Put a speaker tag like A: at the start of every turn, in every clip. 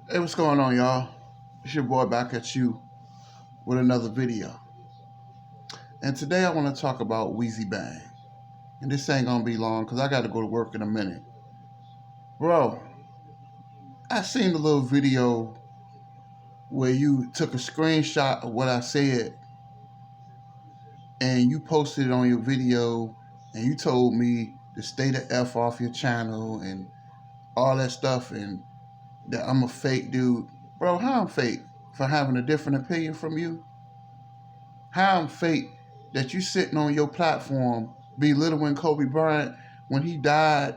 A: Hey, what's going on, y'all? It's your boy back at you with another video. And today I want to talk about Awezzy Bang. And this ain't gonna be long because I got to go to work in a minute. Bro, I seen the little video where you took a screenshot of what I said and you posted it on your video and you told me to stay the F off your channel and all that stuff and that I'm a fake dude. Bro, how I'm fake? For having a different opinion from you? How I'm fake that you sitting on your platform belittling Kobe Bryant when he died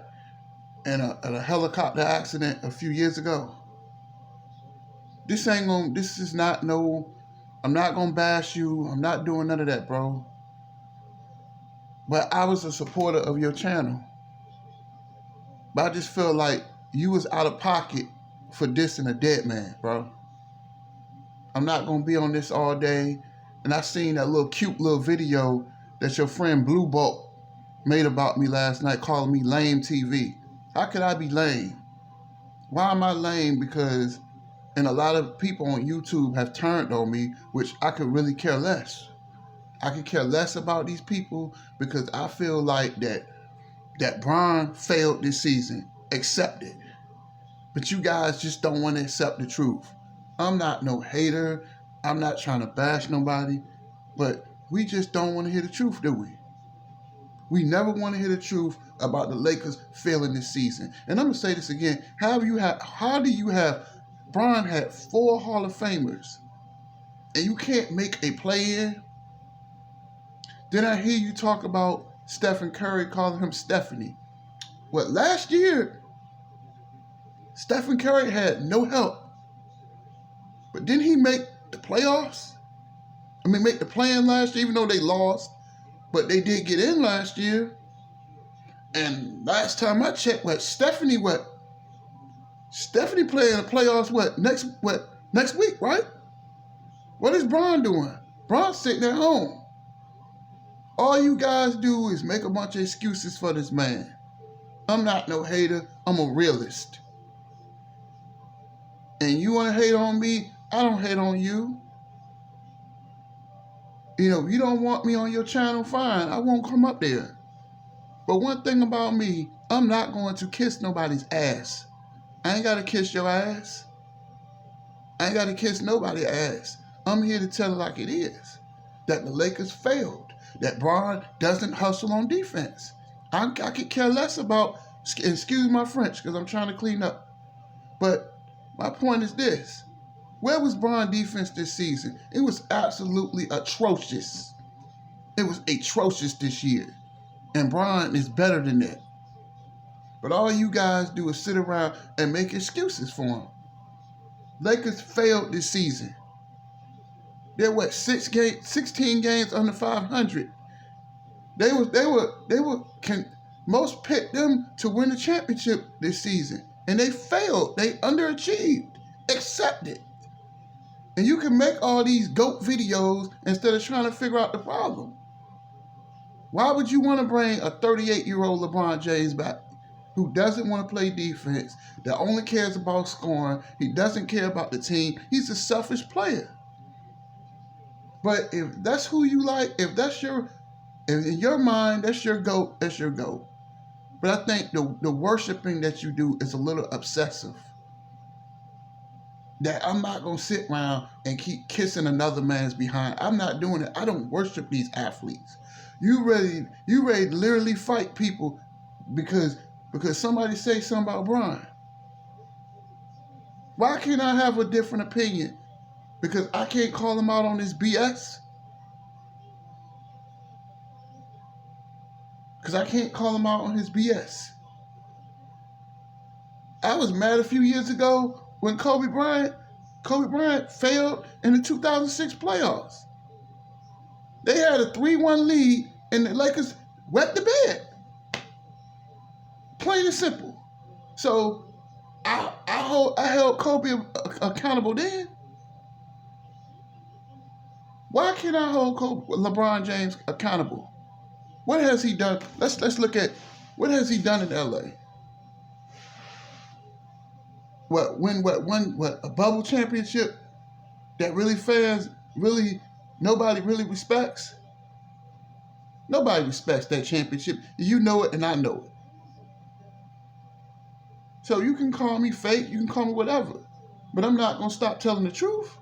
A: in a helicopter accident a few years ago? This is not no, I'm not gonna bash you. I'm not doing none of that, bro. But I was a supporter of your channel. But I just feel like you was out of pocket for dissing a dead man, bro. I'm not gonna be on this all day. And I seen that little cute little video that your friend Blue Bolt made about me last night, calling me lame TV. How could I be lame? Why am I lame? Because and a lot of people on YouTube have turned on me, which I could really care less. I could care less about these people because I feel like that Bron failed this season. Accept it. But you guys just don't want to accept the truth. I'm not no hater. I'm not trying to bash nobody. But we just don't want to hear the truth, do we? We never want to hear the truth about the Lakers failing this season. And I'm gonna say this again. How do you have Bron had 4 Hall of Famers and you can't make a play in? Then I hear you talk about Stephen Curry calling him Stephanie. What, last year Stephen Curry had no help. But didn't he make the playoffs? Make the play-in last year, even though they lost. But they did get in last year. And last time I checked, Stephanie playing the playoffs next week, right? What is Bron doing? Bron's sitting at home. All you guys do is make a bunch of excuses for this man. I'm not no hater. I'm a realist. And you want to hate on me? I don't hate on you. You know, if you don't want me on your channel, fine. I won't come up there. But one thing about me, I'm not going to kiss nobody's ass. I ain't got to kiss your ass. I ain't got to kiss nobody's ass. I'm here to tell it like it is. That the Lakers failed. That Bron doesn't hustle on defense. I could care less about, excuse my French, because I'm trying to clean up. But my point is this. Where was Bron defense this season? It was absolutely atrocious. It was atrocious this year. And Bron is better than that. But all you guys do is sit around and make excuses for him. Lakers failed this season. They're 16 games under 500. Most picked them to win the championship this season. And they failed. They underachieved. Accept it. And you can make all these GOAT videos instead of trying to figure out the problem. Why would you want to bring a 38-year-old LeBron James back who doesn't want to play defense, that only cares about scoring, he doesn't care about the team, he's a selfish player. But if that's who you like, if in your mind, that's your GOAT, that's your GOAT. But I think the worshiping that you do is a little obsessive. That I'm not going to sit around and keep kissing another man's behind. I'm not doing it. I don't worship these athletes. You ready to literally fight people because somebody say something about Bron. Why can't I have a different opinion? Because I can't call him out on his BS? Because I can't call him out on his BS. I was mad a few years ago when Kobe Bryant failed in the 2006 playoffs. They had a 3-1 lead and the Lakers wet the bed. Plain and simple. So I held Kobe accountable then. Why can't I hold LeBron James accountable? What has he done? Let's look at what has he done in LA. a bubble championship that nobody really respects? Nobody respects that championship. You know it and I know it. So you can call me fake, you can call me whatever, but I'm not gonna stop telling the truth.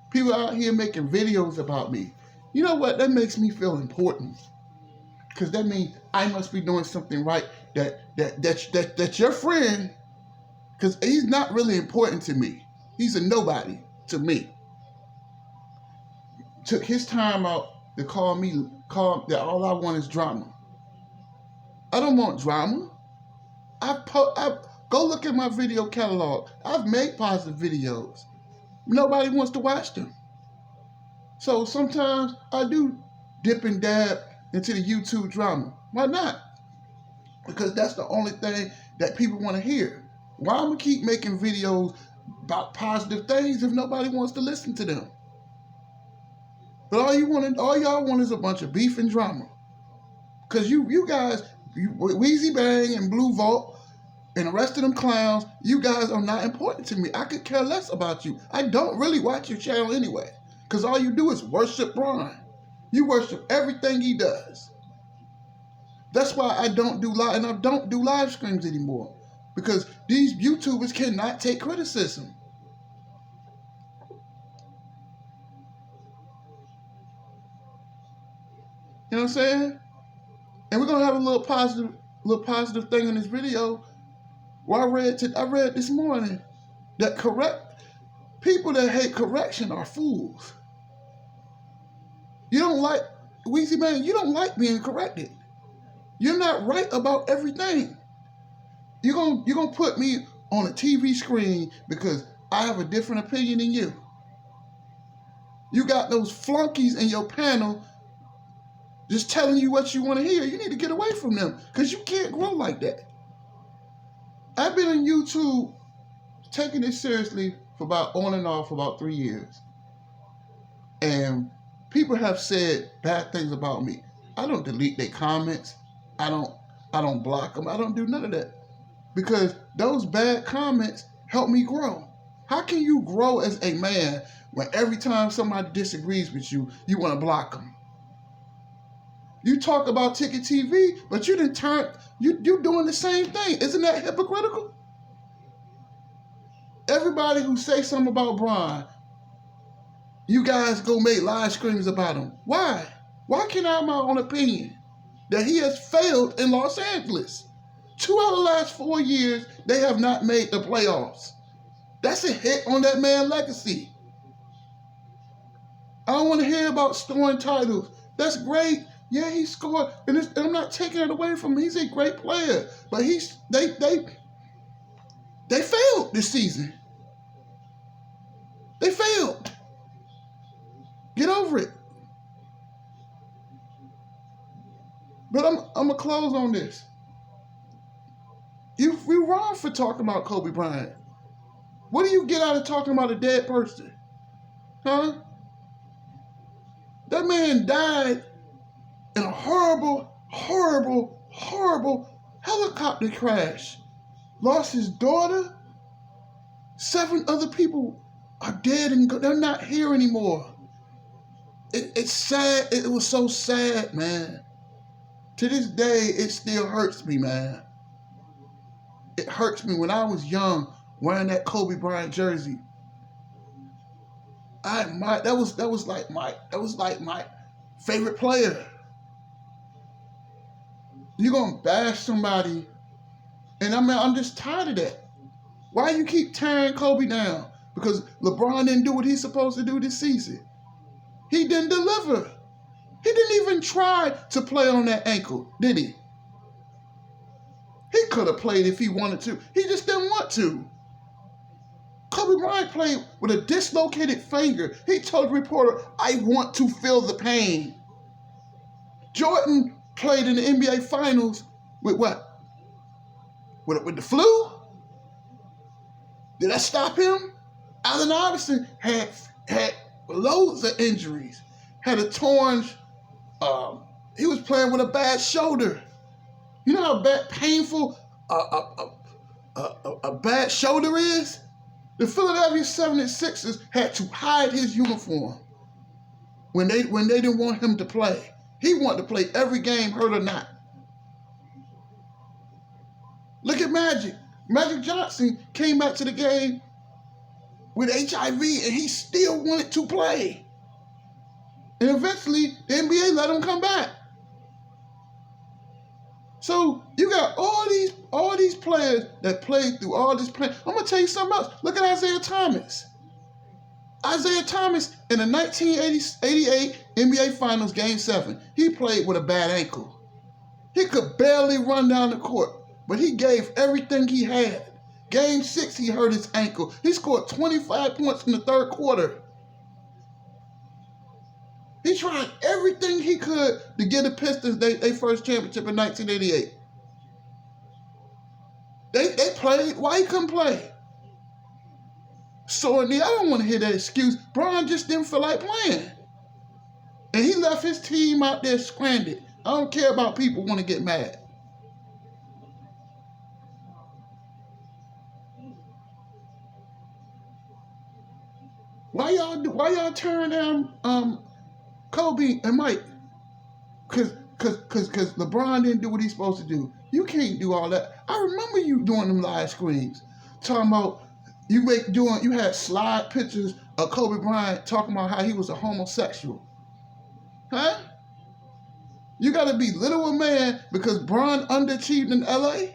A: People out here making videos about me. You know what? That makes me feel important. Because that means I must be doing something right. That your friend, because he's not really important to me. He's a nobody to me. Took his time out to call that all I want is drama. I don't want drama. Go look at my video catalog. I've made positive videos. Nobody wants to watch them. So sometimes I do dip and dab into the YouTube drama. Why not? Because that's the only thing that people want to hear. Why am I keep making videos about positive things if nobody wants to listen to them? But all y'all want is a bunch of beef and drama. Because you guys, Awezzy Bang and Blue Vault and the rest of them clowns, you guys are not important to me. I could care less about you. I don't really watch your channel anyway. Because all you do is worship Brian. You worship everything he does. That's why I don't do live streams anymore. Because these YouTubers cannot take criticism. You know what I'm saying? And we're gonna have a little positive thing in this video. Well, I read this morning that people that hate correction are fools. You don't like, Awezzy Bang, you don't like being corrected. You're not right about everything. You're gonna put me on a TV screen because I have a different opinion than you. You got those flunkies in your panel just telling you what you want to hear. You need to get away from them because you can't grow like that. I've been on YouTube taking it seriously on and off for about 3 years. And people have said bad things about me. I don't delete their comments. I don't block them. I don't do none of that. Because those bad comments help me grow. How can you grow as a man when every time somebody disagrees with you, you want to block them? You talk about Ticket TV, but you're doing the same thing. Isn't that hypocritical? Everybody who say something about Brian, you guys go make live streams about him. Why? Why can't I have my own opinion? That he has failed in Los Angeles. 2 out of the last 4 years, they have not made the playoffs. That's a hit on that man's legacy. I don't want to hear about scoring titles. That's great. Yeah, he scored, and I'm not taking it away from him. He's a great player, but they failed this season. They failed. Get over it. But I'm gonna close on this. You're wrong for talking about Kobe Bryant. What do you get out of talking about a dead person? Huh? That man died in a horrible, horrible, horrible helicopter crash. Lost his daughter. 7 other people are dead and they're not here anymore. It's sad. It was so sad, man. To this day, it still hurts me, man. It hurts me. When I was young, wearing that Kobe Bryant jersey, that was like my favorite player. You're gonna bash somebody, and I'm just tired of that. Why you keep tearing Kobe down? Because LeBron didn't do what he's supposed to do this season. He didn't deliver. He didn't even try to play on that ankle, did he? He could have played if he wanted to. He just didn't want to. Kobe Bryant played with a dislocated finger. He told the reporter, I want to feel the pain. Jordan played in the NBA Finals with what? With the flu? Did that stop him? Allen Iverson had loads of injuries. Had a torn, he was playing with a bad shoulder. You know how painful a bad shoulder is, the Philadelphia 76ers had to hide his uniform when they didn't want him to play. He wanted to play every game, hurt or not. Look at Magic. Magic Johnson came back to the game with HIV and he still wanted to play. And eventually, the NBA let him come back. So you got all these players that played through all this play. I'm gonna tell you something else. Look at Isaiah Thomas. Isaiah Thomas in the 1988 NBA Finals Game 7, he played with a bad ankle. He could barely run down the court, but he gave everything he had. Game 6, he hurt his ankle. He scored 25 points in the third quarter. He tried everything he could to get the Pistons their first championship in 1988. They played. Why he couldn't play? So I don't want to hear that excuse. Bron just didn't feel like playing. And he left his team out there stranded. I don't care about people want to get mad. Why y'all turn down Kobe and Mike? Cause LeBron didn't do what he's supposed to do. You can't do all that. I remember you doing them live screens, talking about you had slide pictures of Kobe Bryant talking about how he was a homosexual. Huh? You gotta belittle a man because Bron underachieved in LA?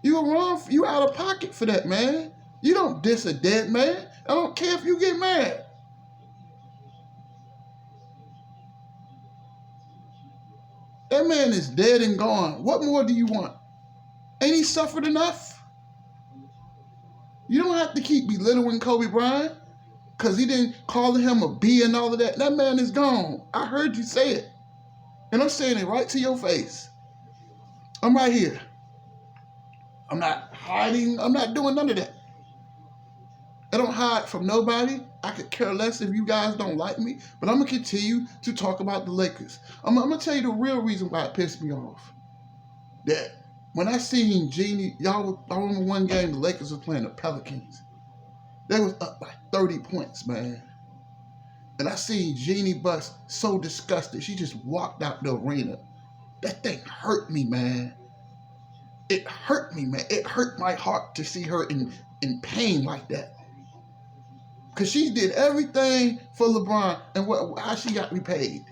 A: You were wrong. You out of pocket for that, man. You don't diss a dead man. I don't care if you get mad. That man is dead and gone. What more do you want? Ain't he suffered enough? You don't have to keep belittling Kobe Bryant because he didn't call him a B and all of that. That man is gone. I heard you say it. And I'm saying it right to your face. I'm right here. I'm not hiding. I'm not doing none of that. I don't hide from nobody. I could care less if you guys don't like me, but I'm going to continue to talk about the Lakers. I'm going to tell you the real reason why it pissed me off. That when I seen Jeannie, I remember one game the Lakers was playing the Pelicans. They was up by 30 points, man. And I seen Jeannie Buss so disgusted, she just walked out the arena. That thing hurt me, man. It hurt me, man. It hurt my heart to see her in pain like that. Because she did everything for LeBron, and how she got repaid.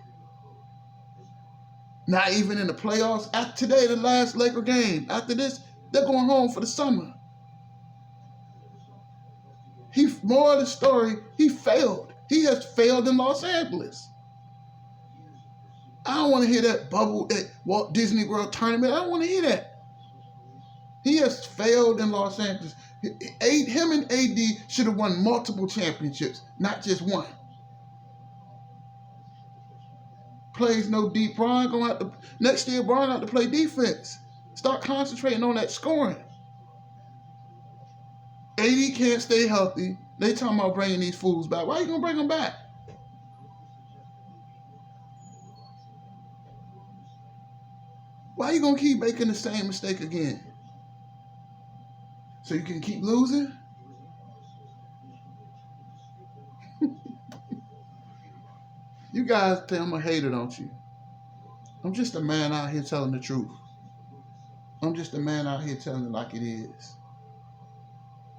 A: Not even in the playoffs. After today, the last Laker game. After this, they're going home for the summer. More of the story, he failed. He has failed in Los Angeles. I don't want to hear that bubble at Walt Disney World tournament. I don't want to hear that. He has failed in Los Angeles. Him and AD should have won multiple championships, not just one. Plays no deep. Next year, Bron got to play defense. Start concentrating on that scoring. AD can't stay healthy. They talking about bringing these fools back. Why are you going to bring them back? Why are you going to keep making the same mistake again? So you can keep losing? You guys think I'm a hater, don't you? I'm just a man out here telling the truth. I'm just a man out here telling it like it is.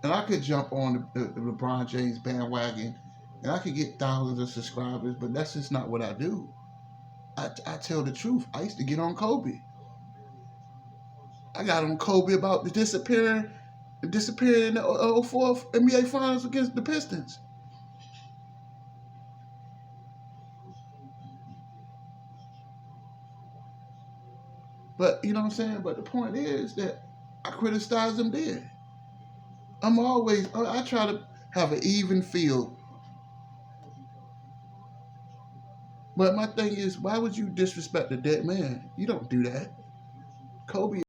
A: And I could jump on the LeBron James bandwagon and I could get thousands of subscribers, but that's just not what I do. I tell the truth. I used to get on Kobe. I got on Kobe about the disappearing in the 04 NBA Finals against the Pistons. But, you know what I'm saying? But the point is that I criticize them then. I try to have an even field. But my thing is, why would you disrespect a dead man? You don't do that. Kobe